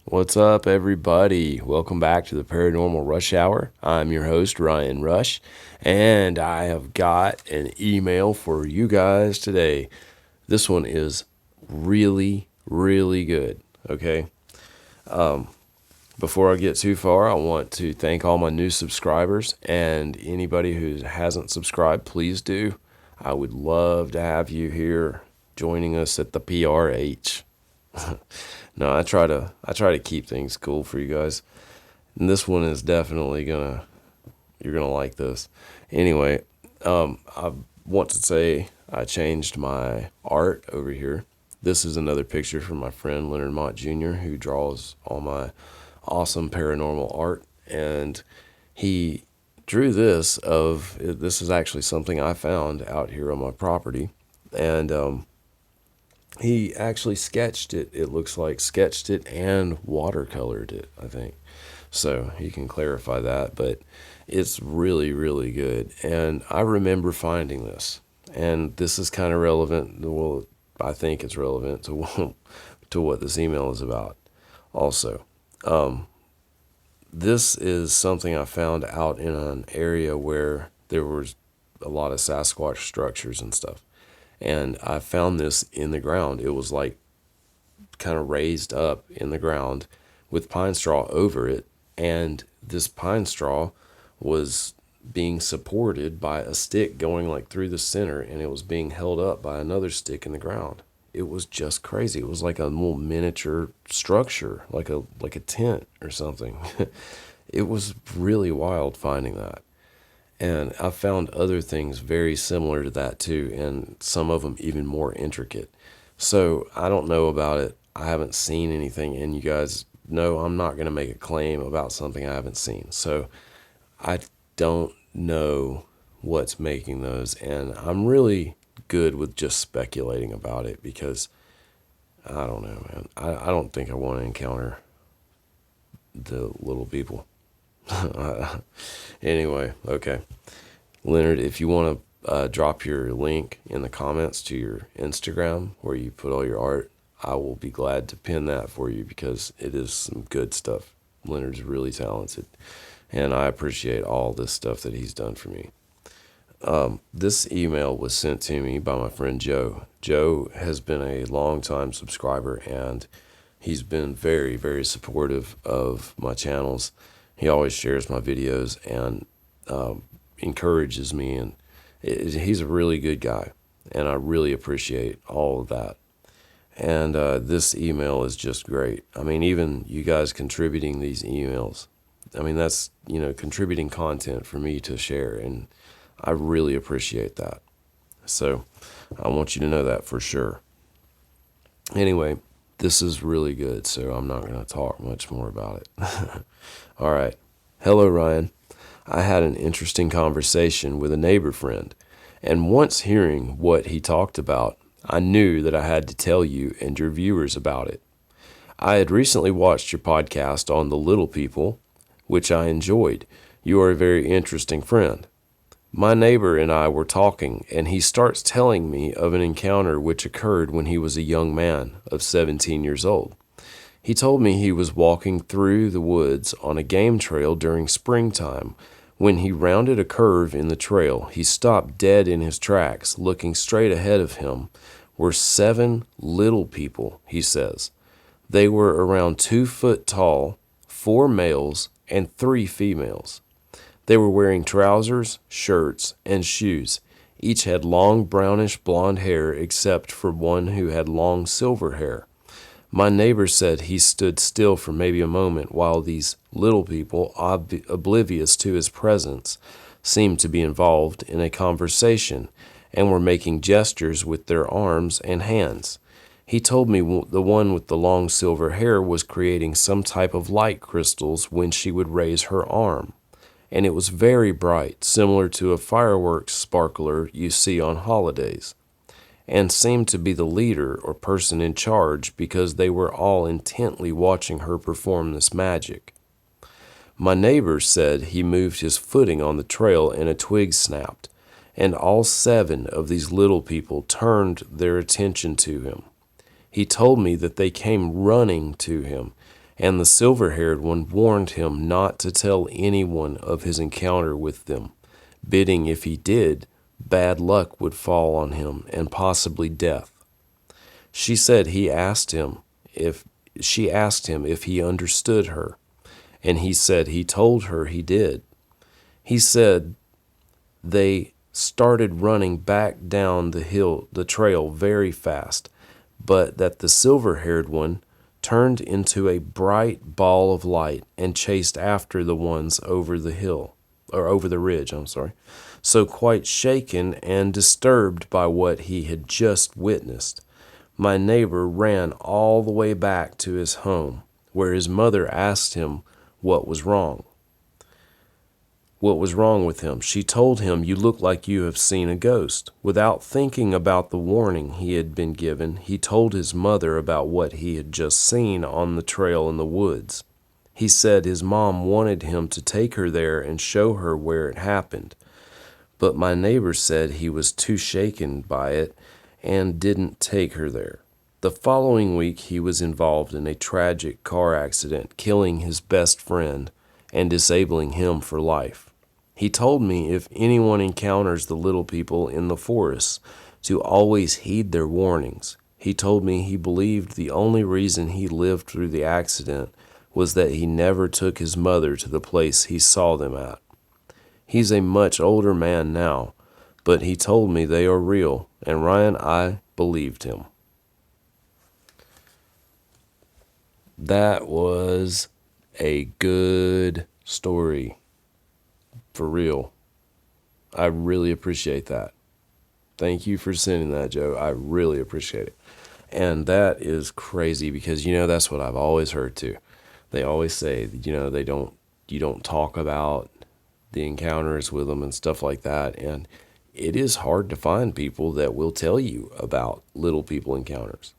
What's up, everybody? Welcome back to the Paranormal Rush Hour. I'm your host, Ryan Rush, and I have got an email for you guys today. This one is really, really good, okay? Before I get too far, I want to thank all my new subscribers, and anybody who hasn't subscribed, please do. I would love to have you here joining us at the PRH. No, I try to keep things cool for you guys. And this one is definitely you're gonna like this. Anyway, I want to say I changed my art over here. This is another picture from my friend Leonard Mott Jr., who draws all my awesome paranormal art, and he drew this is actually something I found out here on my property, and he actually sketched it. It looks like sketched it and watercolored it, I think. So he can clarify that, but it's really, really good. And I remember finding this, and this is kind of relevant. Well, I think it's relevant to to what this email is about. Also, this is something I found out in an area where there was a lot of Sasquatch structures and stuff. And I found this in the ground. It was like kind of raised up in the ground with pine straw over it. And this pine straw was being supported by a stick going like through the center, and it was being held up by another stick in the ground. It was just crazy. It was like a little miniature structure, like a tent or something. It was really wild finding that. And I found other things very similar to that too, and some of them even more intricate. So I don't know about it. I haven't seen anything, and you guys know I'm not going to make a claim about something I haven't seen. So I don't know what's making those, and I'm really good with just speculating about it because I don't know, man. I don't think I want to encounter the little people. Anyway, okay. Leonard, if you want to drop your link in the comments to your Instagram where you put all your art, I will be glad to pin that for you because it is some good stuff. Leonard's really talented, and I appreciate all this stuff that he's done for me. This email was sent to me by my friend Joe. Joe has been a long-time subscriber, and he's been very, very supportive of my channels. He always shares my videos and encourages me, and he's a really good guy, and I really appreciate all of that. And this email is just great. I mean, even you guys contributing these emails, I mean, that's, contributing content for me to share, and I really appreciate that. So I want you to know that for sure. Anyway, this is really good, so I'm not going to talk much more about it. All right. Hello, Ryan. I had an interesting conversation with a neighbor friend, and once hearing what he talked about, I knew that I had to tell you and your viewers about it. I had recently watched your podcast on the little people, which I enjoyed. You are a very interesting friend. My neighbor and I were talking, and he starts telling me of an encounter which occurred when he was a young man of 17 years old. He told me he was walking through the woods on a game trail during springtime. When he rounded a curve in the trail, he stopped dead in his tracks. Looking straight ahead of him were 7 little people, he says. They were around 2 foot tall, 4 males and 3 females. They were wearing trousers, shirts, and shoes. Each had long brownish blonde hair except for one who had long silver hair. My neighbor said he stood still for maybe a moment while these little people, oblivious to his presence, seemed to be involved in a conversation and were making gestures with their arms and hands. He told me the one with the long silver hair was creating some type of light crystals when she would raise her arm, and it was very bright, similar to a fireworks sparkler you see on holidays, and seemed to be the leader or person in charge because they were all intently watching her perform this magic. My neighbor said he moved his footing on the trail and a twig snapped, and all 7 of these little people turned their attention to him. He told me that they came running to him And the silver-haired one warned him not to tell anyone of his encounter with them, bidding if he did, bad luck would fall on him and possibly death. She said she asked him if he understood her, and he said he told her he did. He said they started running back down the trail very fast, but that the silver-haired one turned into a bright ball of light and chased after the ones over the hill, or over the ridge, So quite shaken and disturbed by what he had just witnessed, my neighbor ran all the way back to his home, where his mother asked him what was wrong. What was wrong with him? She told him, "You look like you have seen a ghost." Without thinking about the warning he had been given, he told his mother about what he had just seen on the trail in the woods. He said his mom wanted him to take her there and show her where it happened, but my neighbor said he was too shaken by it and didn't take her there. The following week, he was involved in a tragic car accident, killing his best friend and disabling him for life. He told me if anyone encounters the little people in the forest, to always heed their warnings. He told me he believed the only reason he lived through the accident was that he never took his mother to the place he saw them at. He's a much older man now, but he told me they are real, and Ryan, I believed him. That was a good story. For real. I really appreciate that. Thank you for sending that, Joe. I really appreciate it. And that is crazy because, that's what I've always heard too. They always say, you don't talk about the encounters with them and stuff like that. And it is hard to find people that will tell you about little people encounters,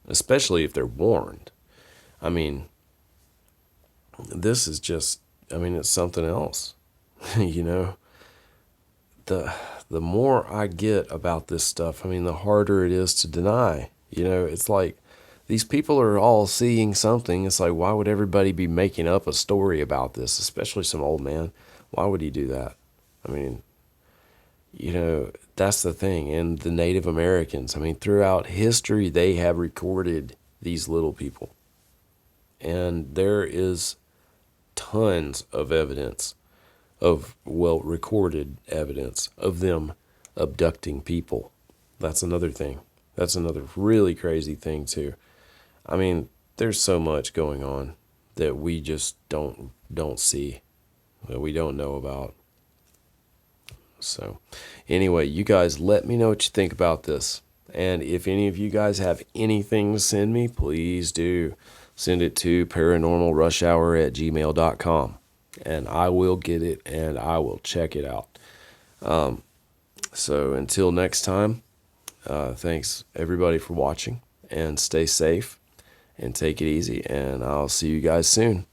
especially if they're warned. I mean, this is just, it's something else. The more I get about this stuff, the harder it is to deny. It's like these people are all seeing something. It's like, why would everybody be making up a story about this, especially some old man? Why would he do that? That's the thing. And the Native Americans, throughout history, they have recorded these little people. And there is tons of evidence recorded evidence of them abducting people. That's another thing. That's another really crazy thing too. There's so much going on that we just don't see, that we don't know about. So anyway, you guys let me know what you think about this. And if any of you guys have anything to send me, please do send it to paranormalrushhour@gmail.com. And I will get it and I will check it out. So until next time, thanks everybody for watching, and stay safe and take it easy, and I'll see you guys soon.